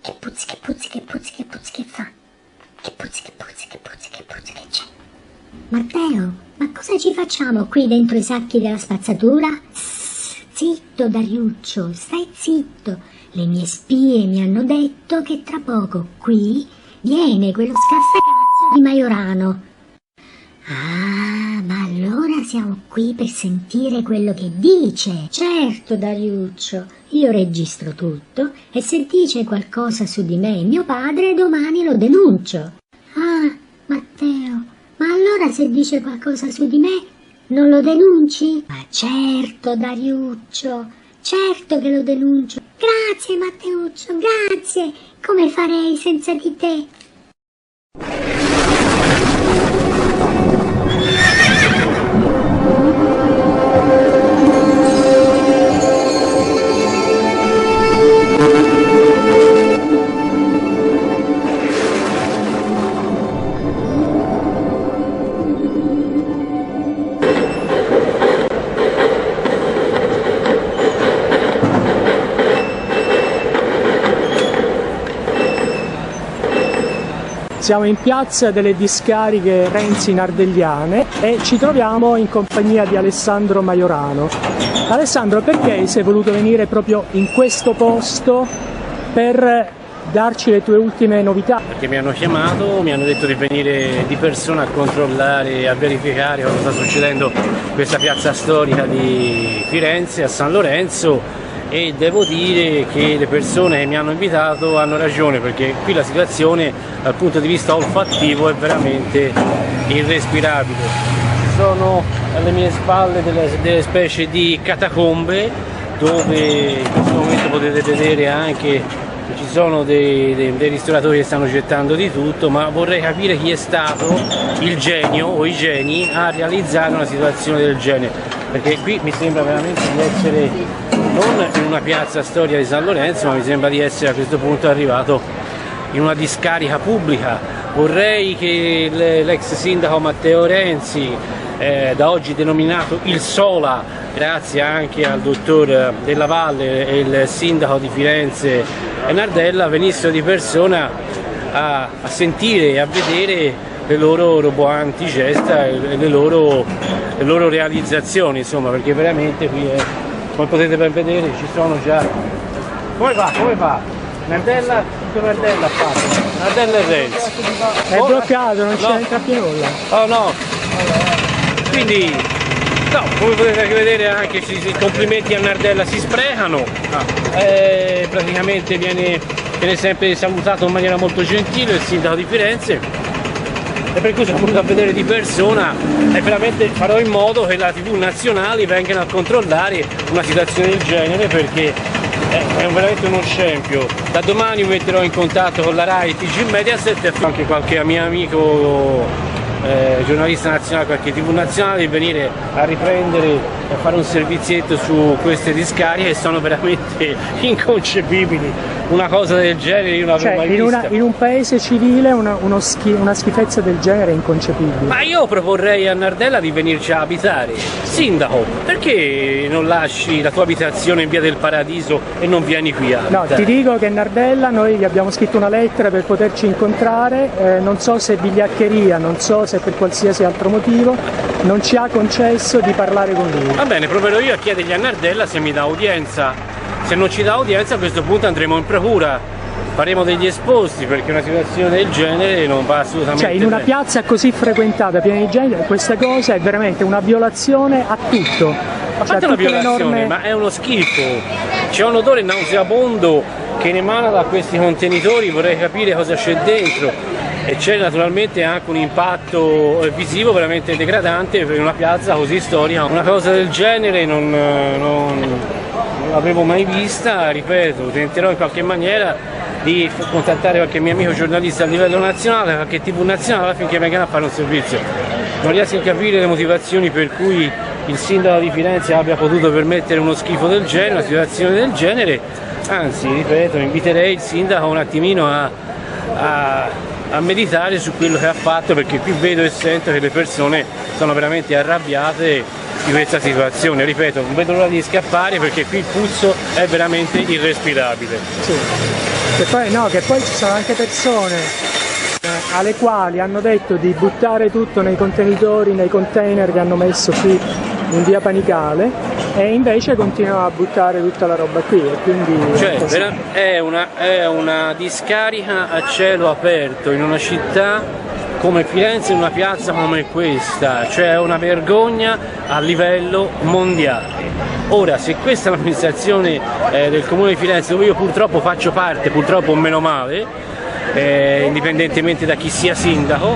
Che puzzi, che puzzi, che puzzi, che puzzi, che fa? Che puzzi, che puzzi, che puzzi, che puzzi, che c'è? Matteo, ma cosa ci facciamo qui dentro i sacchi della spazzatura? Zitto, Dariuccio, stai zitto. Le mie spie mi hanno detto che tra poco qui viene quello scassacazzo di Majorano. Ah, ma allora siamo qui per sentire quello che dice. Certo, Dariuccio, io registro tutto e se dice qualcosa su di me e mio padre, domani lo denuncio. Ah, Matteo, ma allora se dice qualcosa su di me, non lo denunci? Ma certo, Dariuccio, certo che lo denuncio. Grazie, Matteuccio, grazie. Come farei senza di te? Siamo in piazza delle discariche Renzi Nardelliane e ci troviamo in compagnia di Alessandro Majorano. Alessandro, perché sei voluto venire proprio in questo posto per darci le tue ultime novità? Perché mi hanno chiamato, mi hanno detto di venire di persona a controllare, a verificare cosa sta succedendo in questa piazza storica di Firenze, a San Lorenzo, e devo dire che le persone che mi hanno invitato hanno ragione, perché qui la situazione dal punto di vista olfattivo è veramente irrespirabile. Ci sono alle mie spalle delle specie di catacombe dove in questo momento potete vedere anche che ci sono dei ristoratori che stanno gettando di tutto, ma vorrei capire chi è stato il genio o i geni a realizzare una situazione del genere, perché qui mi sembra veramente di essere non in una piazza storica di San Lorenzo, ma mi sembra di essere a questo punto arrivato in una discarica pubblica. Vorrei che l'ex sindaco Matteo Renzi, da oggi denominato il Sola, grazie anche al dottor Della Valle e il sindaco di Firenze e Nardella, venissero di persona a sentire e a vedere le loro roboanti gesta e le loro realizzazioni, insomma, perché veramente qui è, come potete ben vedere, ci sono già. Come va? Come va? Nardella, tutto Nardella ha fatto. Nardella e Renzi. È bloccato, non c'entra più nulla. Oh no! Quindi, no, come potete anche vedere, anche i complimenti a Nardella si sprecano. Praticamente viene sempre salutato in maniera molto gentile il sindaco di Firenze. E per cui sono venuto a vedere di persona e veramente farò in modo che la TV nazionali vengano a controllare una situazione del genere, perché è veramente uno scempio. Da domani mi metterò in contatto con la Rai, TG Mediaset e anche qualche mio amico giornalista nazionale, qualche TV nazionale, di venire a riprendere e a fare un servizietto su queste discariche che sono veramente inconcepibili. Una cosa del genere io non l'avevo mai vista. In un paese civile una schifezza del genere è inconcepibile. Ma io proporrei a Nardella di venirci a abitare. Sindaco, perché non lasci la tua abitazione in via del Paradiso e non vieni qui a abitare? No, ti dico che Nardella, noi gli abbiamo scritto una lettera per poterci incontrare, non so se vigliaccheria, non so se per qualsiasi altro motivo, non ci ha concesso di parlare con lui. Va bene, proverò io a chiedergli a Nardella se mi dà udienza. Se non ci dà udienza, a questo punto andremo in procura, faremo degli esposti, perché una situazione del genere non va assolutamente bene. Cioè, in una piazza così frequentata, piena di gente, questa cosa è veramente una violazione a tutto. A parte una violazione, ma è uno schifo. C'è un odore nauseabondo che ne emana da questi contenitori, vorrei capire cosa c'è dentro. E c'è naturalmente anche un impatto visivo veramente degradante per una piazza così storica. Una cosa del genere non l'avevo mai vista, ripeto, tenterò in qualche maniera di contattare qualche mio amico giornalista a livello nazionale, qualche TV nazionale, affinché vengano a fare un servizio. Non riesco a capire le motivazioni per cui il sindaco di Firenze abbia potuto permettere uno schifo del genere, una situazione del genere, anzi, ripeto, inviterei il sindaco un attimino a meditare su quello che ha fatto, perché qui vedo e sento che le persone sono veramente arrabbiate di questa situazione. Ripeto, non vedo l'ora di scappare perché qui il puzzo è veramente irrespirabile. Sì. Che poi ci sono anche persone alle quali hanno detto di buttare tutto nei contenitori, nei container che hanno messo qui in via Panicale, e invece continuano a buttare tutta la roba qui, e quindi è una discarica a cielo aperto in una città come Firenze, in una piazza come questa, cioè è una vergogna a livello mondiale. Ora, se questa è l'amministrazione del Comune di Firenze, dove io purtroppo faccio parte, purtroppo o meno male, indipendentemente da chi sia sindaco,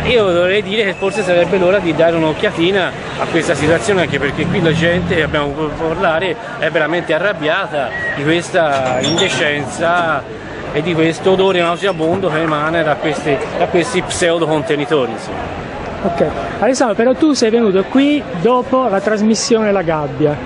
io dovrei dire che forse sarebbe l'ora di dare un'occhiatina a questa situazione, anche perché qui la gente, abbiamo potuto parlare, è veramente arrabbiata di questa indecenza e di questo odore nauseabondo che emana da questi pseudo contenitori. Ok, Alessandro, però tu sei venuto qui dopo la trasmissione La Gabbia,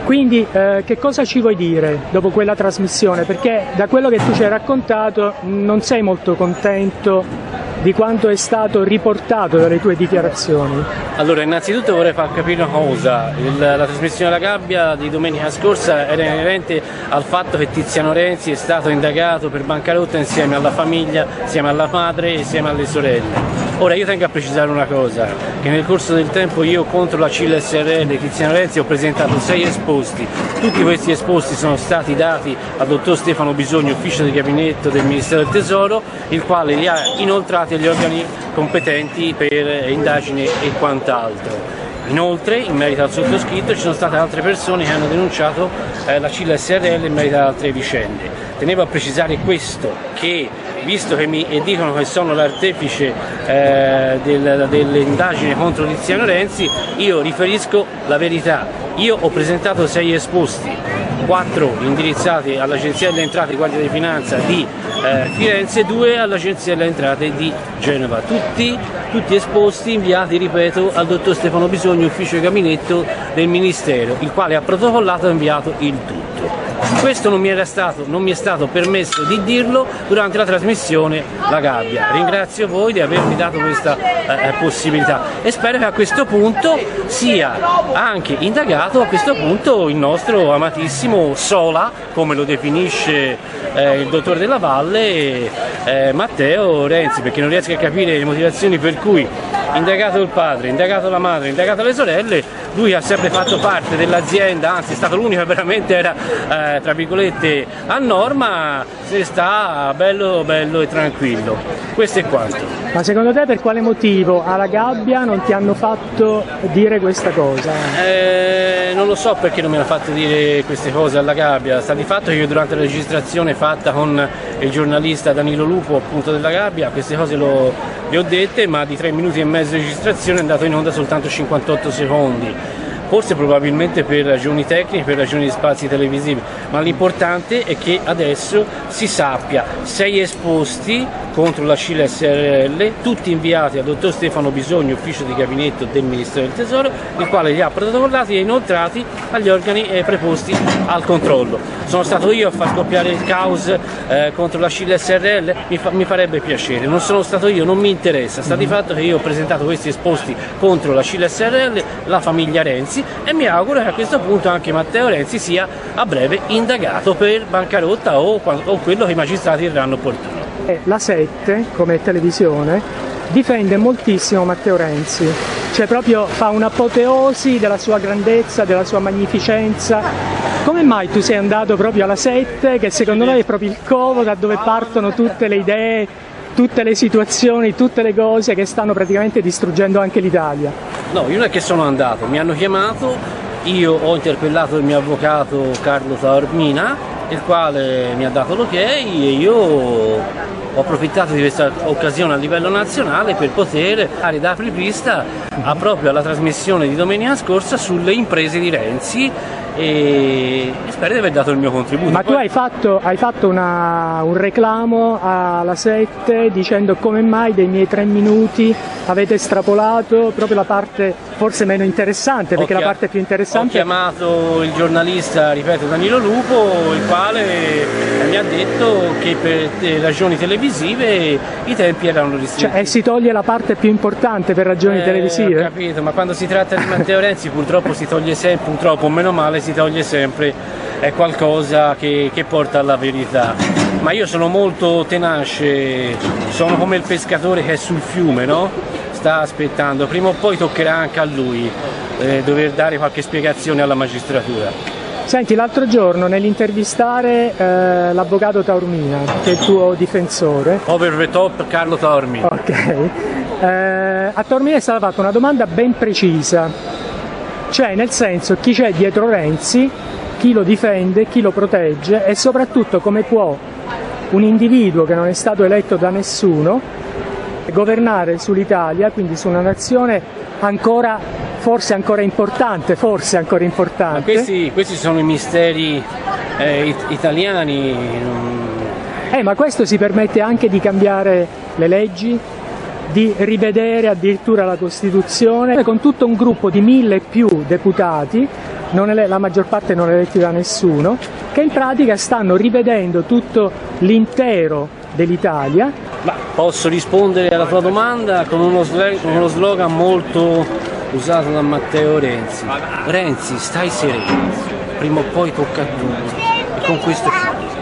quindi che cosa ci vuoi dire dopo quella trasmissione? Perché da quello che tu ci hai raccontato non sei molto contento di quanto è stato riportato dalle tue dichiarazioni. Allora, innanzitutto vorrei far capire una cosa: la trasmissione La Gabbia di domenica scorsa era inerente al fatto che Tiziano Renzi è stato indagato per bancarotta insieme alla famiglia, insieme alla madre e insieme alle sorelle. Ora, io tengo a precisare una cosa, che nel corso del tempo io contro la CIL SRL e Tiziano Renzi ho presentato 6 esposti. Tutti questi esposti sono stati dati al dottor Stefano Bisogni, ufficio di gabinetto del Ministero del Tesoro, il quale li ha inoltrati agli organi competenti per indagini e quant'altro. Inoltre, in merito al sottoscritto, ci sono state altre persone che hanno denunciato la CIL SRL in merito ad altre vicende. Tenevo a precisare questo, che visto che mi dicono che sono l'artefice delle indagini contro Tiziano Renzi, io riferisco la verità. Io ho presentato 6 esposti, 4 indirizzati all'Agenzia delle Entrate e Guardia di Finanza di Firenze e 2 all'Agenzia delle Entrate di Genova, tutti esposti, inviati, ripeto, al dottor Stefano Bisogni, ufficio di gabinetto del Ministero, il quale ha protocollato e inviato il tutto. Questo non mi è stato permesso di dirlo durante la trasmissione La Gabbia. Ringrazio voi di avermi dato questa possibilità e spero che a questo punto sia anche indagato il nostro amatissimo Sola, come lo definisce il dottor Della Valle, Matteo Renzi, perché non riesco a capire le motivazioni per cui, indagato il padre, indagato la madre, indagato le sorelle, lui ha sempre fatto parte dell'azienda, anzi è stato l'unico che veramente era tra virgolette a norma, se sta bello e tranquillo. Questo è quanto. Ma secondo te per quale motivo alla Gabbia non ti hanno fatto dire questa cosa? Non lo so perché non mi hanno fatto dire queste cose alla Gabbia. Sta di fatto che io durante la registrazione fatta con il giornalista Danilo Lupo, appunto, della Gabbia, queste cose le ho dette, ma di 3 minuti e mezzo di registrazione è andato in onda soltanto 58 secondi. Forse probabilmente per ragioni tecniche, per ragioni di spazi televisivi, ma l'importante è che adesso si sappia: 6 esposti contro la CIL SRL, tutti inviati al dottor Stefano Bisogni, ufficio di gabinetto del Ministero del Tesoro, il quale li ha protocollati e inoltrati agli organi preposti al controllo. Sono stato io a far scoppiare il caos contro la CIL SRL? Mi farebbe piacere, non sono stato io, non mi interessa. Sta di fatto che io ho presentato questi esposti contro la CIL SRL, la famiglia Renzi, e mi auguro che a questo punto anche Matteo Renzi sia a breve indagato per bancarotta o quello che i magistrati riterranno opportuno. La 7, come televisione, difende moltissimo Matteo Renzi, cioè proprio fa un'apoteosi della sua grandezza, della sua magnificenza. Come mai tu sei andato proprio alla 7, che secondo me è proprio il covo da dove partono tutte le idee, tutte le situazioni, tutte le cose che stanno praticamente distruggendo anche l'Italia? No, io non è che sono andato, mi hanno chiamato, io ho interpellato il mio avvocato Carlo Taormina, il quale mi ha dato l'ok, e io ho approfittato di questa occasione a livello nazionale per poter dare da apripista proprio alla trasmissione di domenica scorsa sulle imprese di Renzi, e spero di aver dato il mio contributo. Ma tu hai fatto un reclamo alla 7 dicendo come mai dei miei 3 minuti avete estrapolato proprio la parte forse meno interessante, perché la parte più interessante... Ho chiamato il giornalista, ripeto, Danilo Lupo, il quale mi ha detto che per ragioni televisive i tempi erano ristretti. Cioè, si toglie la parte più importante per ragioni televisive? Ho capito, ma quando si tratta di Matteo Renzi purtroppo si toglie sempre, purtroppo, meno male, si toglie sempre, è qualcosa che porta alla verità. ma io sono molto tenace, sono come il pescatore che è sul fiume, no? Sta aspettando, prima o poi toccherà anche a lui dover dare qualche spiegazione alla magistratura. Senti, l'altro giorno nell'intervistare l'avvocato Taormina, che è il tuo difensore. Over the top Carlo Taormina. Ok. A Taormina è stata fatta una domanda ben precisa, cioè nel senso chi c'è dietro Renzi, chi lo difende, chi lo protegge e soprattutto come può un individuo che non è stato eletto da nessuno governare sull'Italia, quindi su una nazione forse ancora importante. Ma questi sono i misteri italiani. Ma questo si permette anche di cambiare le leggi, di rivedere addirittura la Costituzione, con tutto un gruppo di 1000 e più deputati, la maggior parte non eletti da nessuno, che in pratica stanno rivedendo tutto l'intero dell'Italia. Ma posso rispondere alla tua domanda con uno slogan molto usato da Matteo Renzi. Renzi, stai sereno, prima o poi tocca a tutti. E con questo chiudo.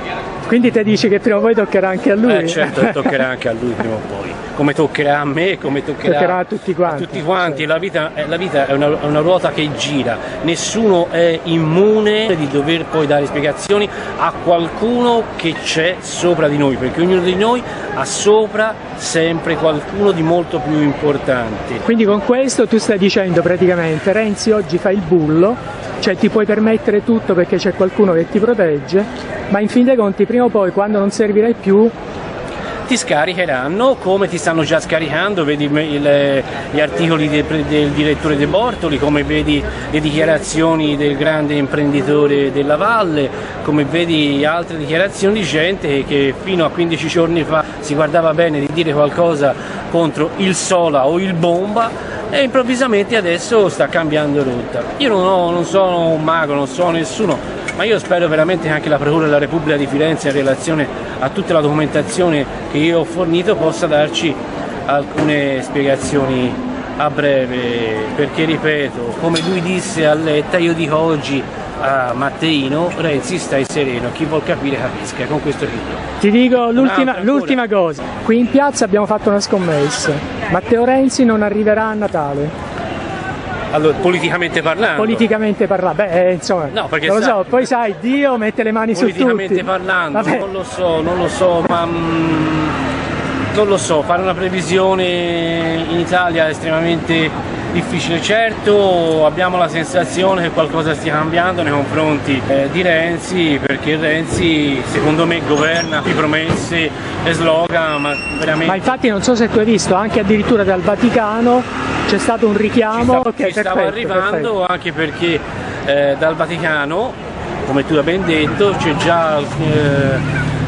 Quindi te dici che prima o poi toccherà anche a lui? Certo, toccherà anche a lui prima o poi. Come toccherà a me, come toccherà a tutti quanti. Certo. La vita è una ruota che gira, nessuno è immune di dover poi dare spiegazioni a qualcuno che c'è sopra di noi, perché ognuno di noi ha sopra sempre qualcuno di molto più importante. Quindi con questo tu stai dicendo praticamente Renzi oggi fa il bullo, cioè ti puoi permettere tutto perché c'è qualcuno che ti protegge, ma in fin dei conti prima o poi quando non servirai più ti scaricheranno come ti stanno già scaricando, vedi gli articoli del direttore De Bortoli, come vedi le dichiarazioni del grande imprenditore della Valle, come vedi altre dichiarazioni di gente che fino a 15 giorni fa si guardava bene di dire qualcosa contro il Sola o il Bomba e improvvisamente adesso sta cambiando rotta. Io non sono un mago, non sono nessuno, ma io spero veramente che anche la Procura della Repubblica di Firenze, in relazione a tutta la documentazione che io ho fornito, possa darci alcune spiegazioni a breve, perché ripeto, come lui disse a Letta, io dico oggi a Matteino, Renzi stai sereno, chi vuol capire capisca, con questo chiudo. Ti dico l'ultima cosa, qui in piazza abbiamo fatto una scommessa, Matteo Renzi non arriverà a Natale. Allora, politicamente parlando, insomma, no, perché non lo so, poi sai, Dio mette le mani su tutti. Politicamente parlando, non lo so, ma non lo so, fare una previsione in Italia è estremamente difficile. Certo, abbiamo la sensazione che qualcosa stia cambiando nei confronti di Renzi, perché Renzi secondo me governa di promesse e slogan, ma veramente... Ma infatti non so se tu hai visto, anche addirittura dal Vaticano c'è stato un richiamo che stava arrivando, perfetto. Anche perché dal Vaticano, come tu hai ben detto, c'è già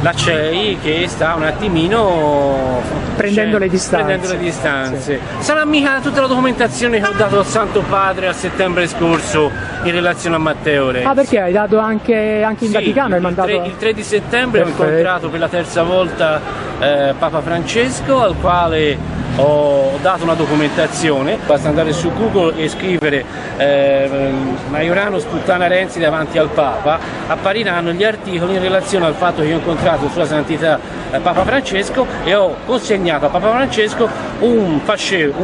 la CEI che sta un attimino prendendo le distanze. Sì. Sarà mica tutta la documentazione che ho dato al Santo Padre a settembre scorso in relazione a Matteo Renzi. Perché hai dato anche in Vaticano? Hai mandato... il 3 di settembre perfetto. Ho incontrato per la terza volta Papa Francesco, al quale ho dato una documentazione, basta andare su Google e scrivere Majorano sputtana Renzi davanti al Papa, appariranno gli articoli in relazione al fatto che io ho incontrato Sua Santità Papa Francesco e ho consegnato a Papa Francesco un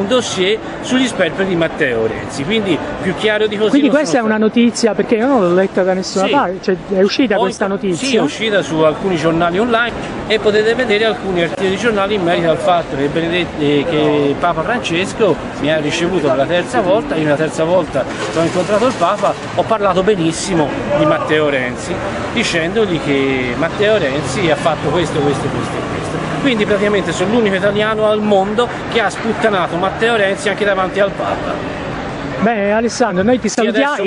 dossier sugli sperperi di Matteo Renzi, quindi più chiaro di così. Quindi questa è una notizia, perché io non l'ho letta da nessuna parte, cioè è uscita questa notizia? Sì, è uscita su alcuni giornali online e potete vedere alcuni articoli di giornali in merito al fatto che Papa Francesco mi ha ricevuto per la terza volta, io la terza volta ho incontrato il Papa, ho parlato benissimo di Matteo Renzi, dicendogli che Matteo Renzi ha fatto questo. Quindi praticamente sono l'unico italiano al mondo che ha sputtanato Matteo Renzi anche davanti al Papa. Bene Alessandro, noi ti salutiamo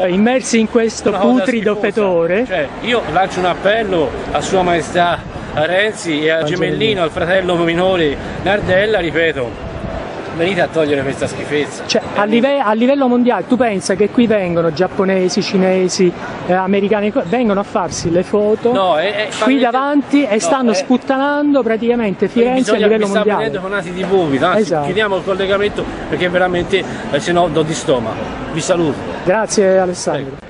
immersi in questo putrido fetore. Cioè, io lancio un appello a Sua Maestà Renzi e al gemellino, al fratello minore Nardella, ripeto, venite a togliere questa schifezza. Cioè, a livello mondiale, tu pensa che qui vengono giapponesi, cinesi, americani, vengono a farsi le foto qui davanti e stanno sputtanando praticamente Firenze a livello mondiale. Mi sta venendo con nati di vomito, anzi esatto. Chiudiamo il collegamento perché veramente se no do di stomaco. Vi saluto. Grazie Alessandro.